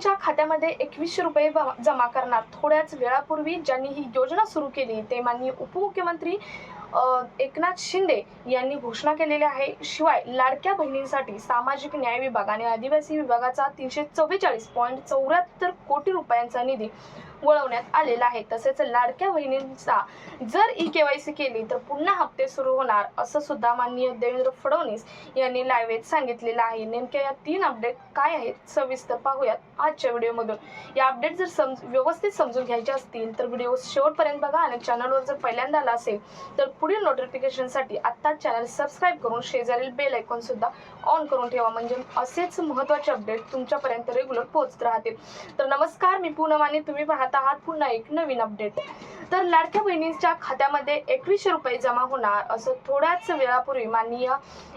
बहिणींच्या खात्यामध्ये 2100 रुपये जमा करणार। थोड्याच वेळापूर्वी ज्यांनी ही योजना सुरू केली ते माननीय उपमुख्यमंत्री एकनाथ शिंदे यांनी घोषणा केलेली आहे। शिवाय लाडक्या बहिणींसाठी सामाजिक न्याय विभाग आणि आदिवासी विभागाचा 344.74 कोटी रुपयांचा निधी वळवण्यात आलेला आहे। तसेच लाडक्या बहिणींचा जर ई-केवायसी केली तर पुन्हा हप्ते सुरू होणार असं सुद्धा माननीय देवेंद्र फडणवीस यांनी लाईव्हत सांगितलेलं आहे। नेमक्या या 3 अपडेट काय आहेत सविस्तर पाहूयात आजच्या व्हिडिओमधून। या अपडेट जर व्यवस्थित समजून घ्यायचे असतील तर व्हिडिओ शेवटपर्यंत बघा आणि चॅनलवर जर पहिल्यांदा आला असेल तर पुढील नोटिफिकेशनसाठी आत्ताच चॅनल सबस्क्राइब करून शेजारील बेल आयकॉन सुद्धा ऑन करून ठेवा, म्हणजे असेच महत्त्वाचे अपडेट तुमच्यापर्यंत रेग्युलर पोहोचत राहतील। तर नमस्कार, मी पूनम आणि तुम्ही पाहत आहात पुन्हा एक नवीन अपडेट। तर लाडक्या बहिणींच्या खात्यामध्ये 2100 रुपये जमा होणार असं थोड्याच वेळापूर्वी माननीय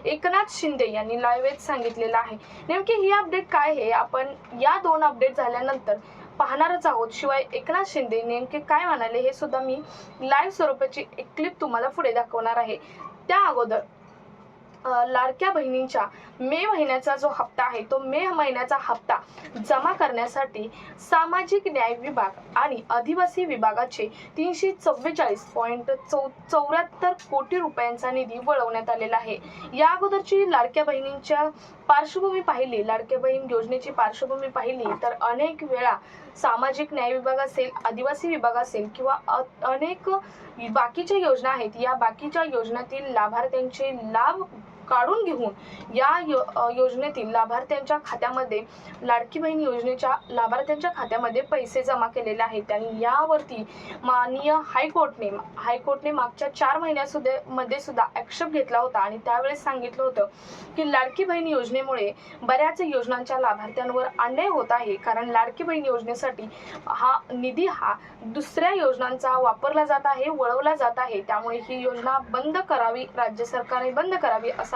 एकनाथ शिंदे यांनी लाईव्हत सांगितलेलं आहे। नेमके ही अपडेट काय आहे आपण या 2 अपडेट झाल्यानंतर पाहणारच आहोत। शिवाय एकनाथ शिंदे नेमके काय म्हणाले हे सुद्धा मी लाईव्ह स्वरूपाची एक क्लिप तुम्हाला पुढे दाखवणार आहे। त्या अगोदर लाडक्या बहिणींच्या मे महिन्याचा जो हप्ता आहे तो मे महिन्याचा हप्ता जमा करण्यासाठी सामाजिक न्याय विभाग आणि आदिवासी विभागाचे 344.74 कोटी रुपयांचा निधी वळवण्यात आलेला आहे। या अगोदरची लाडक्या बहिणींच्या पार्श्वभूमी पाहिली, लाडक्या बहीण योजनेची पार्श्वभूमी पाहिली तर अनेक वेळा सामाजिक न्याय विभाग असेल, आदिवासी विभाग असेल किंवा अनेक बाकीच्या योजना आहेत, या बाकीच्या योजनेतील लाभार्थ्यांचे लाभ काढून घेऊन या योजनेतील लाभार्थ्यांच्या खात्यामध्ये लाडकी बहीण योजनेच्या लाभार्थ्यांच्या खात्यामध्ये पैसे जमा केलेले आहेत। आणि यावरती माननीय हायकोर्टने मागच्या 4 महिन्यामध्ये सुद्धा आक्षेप घेतला होता आणि त्यावेळेस सांगितलं होतं की लाडकी बहीण योजनेमुळे बऱ्याच योजनांच्या लाभार्थ्यांवर अन्याय होत आहे, कारण लाडकी बहीण योजनेसाठी हा निधी दुसऱ्या योजनांचा वापरला जात आहे, वळवला जात आहे। त्यामुळे ही योजना बंद करावी, राज्य सरकारने बंद करावी असं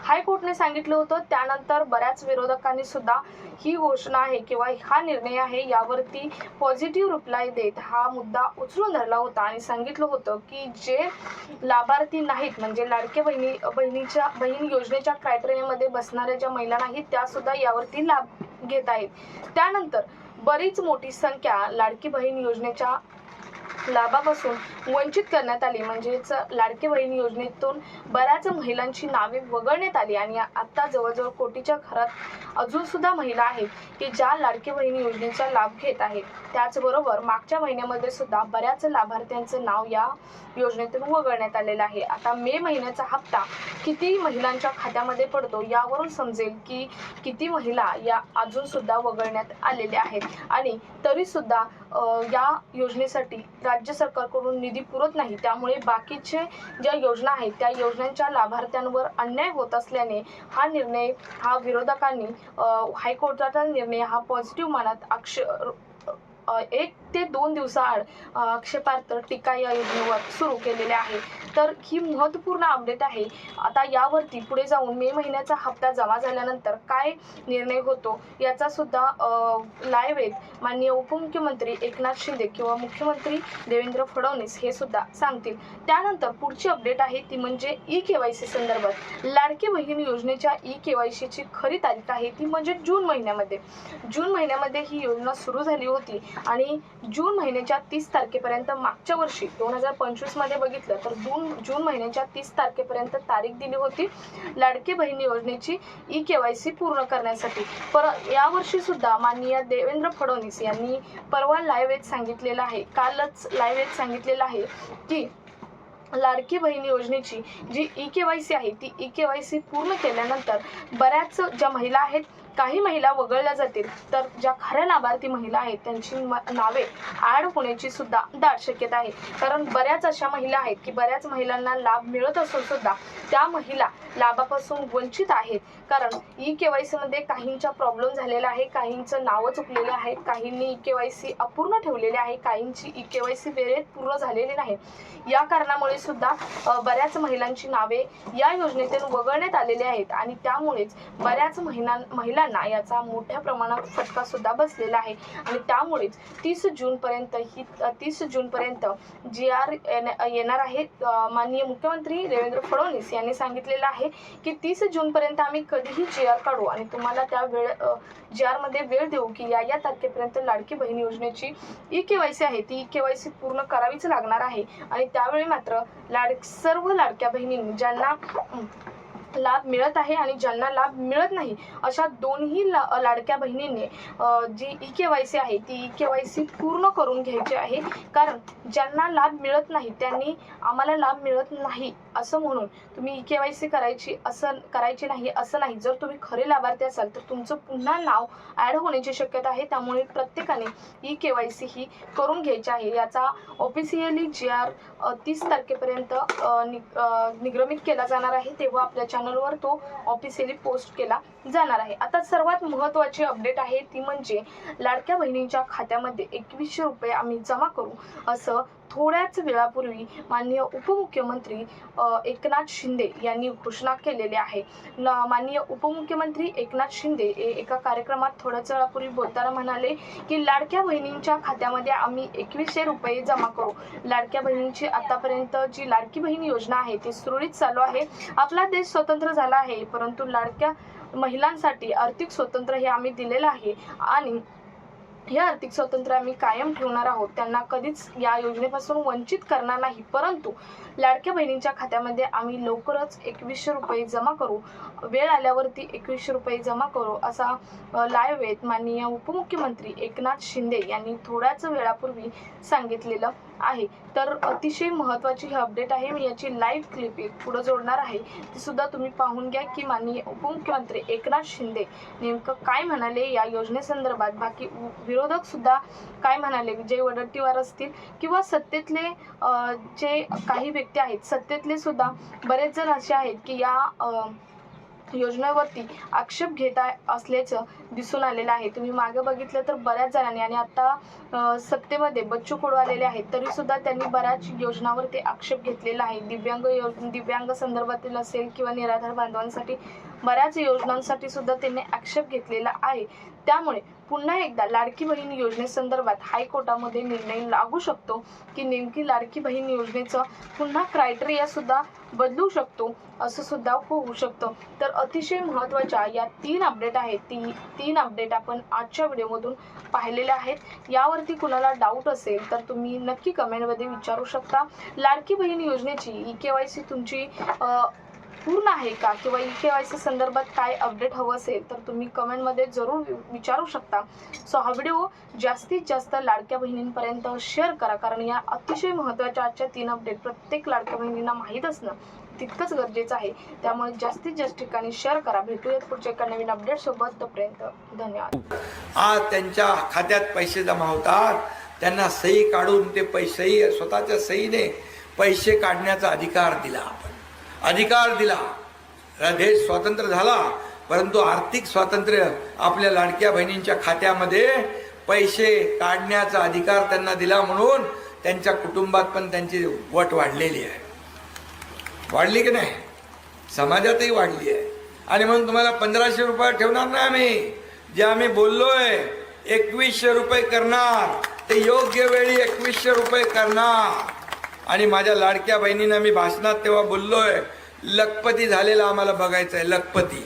हायकोर्टने सांगितलं होतं। त्यानंतर बऱ्याच विरोधकांनी सुद्धा ही घोषणा आहे किंवा हा निर्णय आहे यावरती पॉझिटिव्ह रिप्लाय देत हा मुद्दा उचलून धरला होता आणि सांगितलं होतं की जे लाभार्थी नाहीत, म्हणजे लाडक्या बहीण योजनेच्या क्रायटेरियामध्ये बसणाऱ्या ज्या महिला नाहीत त्या सुद्धा यावरती लाभ घेत आहेत। त्यानंतर बरीच मोठी संख्या लाडकी बहीण योजनेच्या लाभापासून वंचित करण्यात आली, म्हणजेच लाडकी बहीण योजनेतून बऱ्याच महिलांची नावे वगळण्यात आली आणि आता जवळजवळ कोटीच्या घरात अजून सुद्धा महिला आहेत की ज्या लाडकी बहीण योजनेचा लाभ घेत आहेत। त्याचबरोबर मागच्या महिन्यामध्ये सुद्धा बऱ्याच लाभार्थ्यांचं नाव या योजनेतून वगळण्यात आलेलं आहे। आता मे महिन्याचा हप्ता किती महिलांच्या खात्यामध्ये पडतो यावरून समजेल की किती महिला या अजून सुद्धा वगळण्यात आलेल्या आहेत। आणि तरी सुद्धा या योजनेसाठी राज्य सरकारकडून निधी पुरत नाही, त्यामुळे बाकीचे ज्या योजना आहेत त्या योजनांच्या लाभार्थ्यांवर अन्याय होत असल्याने हा निर्णय विरोधकांनी हायकोर्टाचा निर्णय हा पॉझिटिव्ह मानत 1 ते 2 दिवसाआड आक्षेपार्थ टीका या योजनेवर सुरू केलेले आहे। तर ही महत्त्वपूर्ण अपडेट आहे। आता यावरती पुढे जाऊन मे महिन्याचा हप्ता जमा झाल्यानंतर काय निर्णय होतो याचा सुद्धा लाईव्ह माननीय उपमुख्यमंत्री एकनाथ शिंदे किंवा मुख्यमंत्री देवेंद्र फडणवीस हे सुद्धा सांगतील। त्यानंतर पुढची अपडेट आहे ती म्हणजे ई-केवायसी संदर्भात। लाडकी बहीण योजनेच्या ई-केवायसीची खरी तारीख आहे ती म्हणजे जून महिन्यामध्ये ही योजना सुरू झाली होती आणि जून महिन्याच्या 30 तारखेपर्यंत मागच्या वर्षी 2025 मध्ये बघितलं तर जून महिन्याच्या 30 तारखेपर्यंत तारीख दिली होती लाडकी बहीण योजनेची ई-केवायसी पूर्ण करण्यासाठी। यावर्षी सुद्धा माननीय देवेंद्र फडणवीस यांनी परवा लाईव्हत सांगितलेलं आहे, कालच लाईव्हत सांगितलेलं आहे की लाडकी बहीण योजनेची जी ई-केवायसी आहे ती ई-केवायसी पूर्ण केल्यानंतर बऱ्याच ज्या महिला आहेत, काही महिला वगळल्या जातील तर ज्या खऱ्या लाभार्थी महिला आहेत त्यांची नावे ऍड होण्याची सुद्धा दाट शक्यता आहे। कारण बऱ्याच अशा महिला आहेत की बऱ्याच महिलांना लाभ मिळत असून सुद्धा त्या महिला लाभापासून वंचित आहेत, कारण ई-केवायसी मध्ये काहींचा प्रॉब्लेम झालेला आहे, काहींचं नावं चुकलेलं आहे, काहींनी ई-केवायसी अपूर्ण ठेवलेली आहे, काहींची ई-केवायसी वेळेत पूर्ण झालेली नाही। या कारणामुळे सुद्धा बऱ्याच महिलांची नावे या योजनेतून वगळण्यात आलेली आहेत आणि त्यामुळेच बऱ्याच महिलांना याचा मोठ्या प्रमाणात फटका सुद्धा बसलेला आहे। आणि त्यामुळेच 30 जून पर्यंत GR येणार आहे। माननीय मुख्यमंत्री देवेंद्र फडणवीस यांनी सांगितलेलं आहे आहे की 30 जूनपर्यंत आम्ही कधीही JR काढू आणि तुम्हाला त्या JR मध्ये वेळ देऊ की या तारखेपर्यंत लाडकी बहीण योजनेची EKYC आहे ती EKYC पूर्ण करावीच लागणार आहे आणि त्यावेळी मात्र सर्व लाडक्या बहिणींनी ज्यांना लाभ मिळत आहे आणि ज्यांना लाभ मिळत नाही अशा दोन्ही लाडक्या बहिणींनी जी EKYC आहे ती EKYC पूर्ण करून घ्यायची आहे। कारण ज्यांना लाभ मिळत नाही त्यांनी आम्हाला लाभ मिळत नाही असं म्हणून तुम्ही EKYC करायची नाही असं नाही। जर तुम्ही खरे लाभार्थी असाल तर तुमचं पुन्हा नाव ॲड होण्याची शक्यता आहे, त्यामुळे प्रत्येकाने EKYC ही करून घ्यायची आहे। याचा ऑफिशियली JR 30 तारखेपर्यंत निगमित केला जाणार आहे, तेव्हा आपल्या चॅनलवर तो ऑफिशियली पोस्ट केला जाणार आहे। आता सर्वात महत्त्वाची अपडेट आहे ती म्हणजे लाडक्या बहिणींच्या खात्यामध्ये 2100 रुपये आम्ही जमा करू असं थोड्याच वेळापूर्वी माननीय उपमुख्यमंत्री एकनाथ शिंदे यांनी घोषणा केलेली आहे। माननीय उपमुख्यमंत्री एकनाथ शिंदे एका कार्यक्रमात थोड्याच वेळापूर्वी बोलताना म्हणाले की लाडक्या बहिणींच्या खात्यामध्ये आम्ही 2100 रुपये जमा करू। लाडक्या बहिणींची आतापर्यंत जी लाडकी बहीण योजना आहे ती सुरळीत चालू आहे। आपला देश स्वतंत्र झाला आहे, परंतु लाडक्या महिलांसाठी आर्थिक स्वातंत्र्य हे आम्ही दिलेलं आहे आणि हे आर्थिक स्वातंत्र्य आम्ही कायम ठेवणार आहोत। त्यांना कधीच या योजनेपासून वंचित करणार नाही, परंतु लाडक्या बहिणींच्या खात्यामध्ये आम्ही लवकरच 2100 रुपये जमा करू, वेळ आल्यावरती 2100 रुपये जमा करू असा लाईव्ह माननीय उपमुख्यमंत्री एकनाथ शिंदे यांनी थोड्याच वेळापूर्वी सांगितलेलं आहे। तर अतिशय महत्त्वाची ही अपडेट आहे। मी याची लाईव्ह क्लिप पुढे जोडणार आहे, ती सुद्धा तुम्ही पाहून घ्या की माननीय उपमुख्यमंत्री एकनाथ शिंदे नेमकं काय म्हणाले या योजनेसंदर्भात। बाकी विरोधक सुद्धा काय म्हणाले, विजय वडेट्टीवार असतील किंवा सत्तेतले जे काही व्यक्ती आहेत, सत्तेतले सुद्धा बरेच जण असे आहेत की या योजनेवरती आक्षेप घेत असल्याचं दिसून आलेलं आहे। तुम्ही मागे बघितलं तर बऱ्याच जणांनी आणि आता सत्तेमध्ये बच्चू कडू आलेले आहेत तरी सुद्धा त्यांनी बऱ्याच योजनांवरती आक्षेप घेतलेला आहे। दिव्यांग संदर्भातील असेल किंवा निराधार बांधवांसाठी बऱ्याच योजनांसाठी सुद्धा त्यांनी आक्षेप घेतलेला आहे। त्यामुळे पुन्हा एकदा लाडकी बहीण योजनेसंदर्भात हायकोर्टामध्ये निर्णय लागू शकतो की नेमकी लाडकी बहीण योजनेचं पुन्हा क्रायटेरिया सुद्धा बदलू शकतो, असं सुद्धा होऊ शकतं। तर अतिशय महत्त्वाच्या या 3 अपडेट आहेत, ती 3 अपडेट आपण आजच्या व्हिडिओमधून पाहिलेल्या आहेत। यावरती कुणाला डाऊट असेल तर तुम्ही नक्की कमेंटमध्ये विचारू शकता। लाडकी बहीण योजनेची EKYC तुमची पूर्ण आहे का किंवा EKYC संदर्भात काय अपडेट हवं असेल तर तुम्ही कमेंटमध्ये जरूर विचारू शकता। सो हा व्हिडिओ जास्तीत जास्त लाडक्या बहिणींपर्यंत शेअर करा, कारण या अतिशय महत्त्वाच्या आजच्या 3 अपडेट प्रत्येक लाडक्या बहिणींना माहीत असणं तितकंच गरजेचं आहे, त्यामुळे जास्तीत जास्त ठिकाणी शेअर करा। भेटूयात पुढच्या एका नवीन अपडेट सोबत, तोपर्यंत धन्यवाद। आज त्यांच्या खात्यात पैसे जमा होतात, त्यांना सही काढून ते पैसे स्वतःच्या सहीने पैसे काढण्याचा अधिकार दिला, आपण अधिकार दिला। देश स्वतंत्र झाला, परंतु आर्थिक स्वातंत्र्य आपल्या लाडक्या बहिणींच्या खात्यामध्ये पैसे काढण्याचा अधिकार त्यांना दिला, म्हणून त्यांच्या कुटुंबात पण त्यांची वट वाढलेली आहे। वाढली की नाही? समाजातही वाढली आहे। आणि म्हणून तुम्हाला 1500 रुपये ठेवणार नाही आम्ही, जे आम्ही बोललोय 2100 रुपये करणार, ते योग्य वेळी 2100 रुपये करणार। आणि माझ्या लाडक्या बहिणींना मी भाषणात तेव्हा बोललोय, लखपती झालेला आम्हाला बघायचं आहे, लखपती।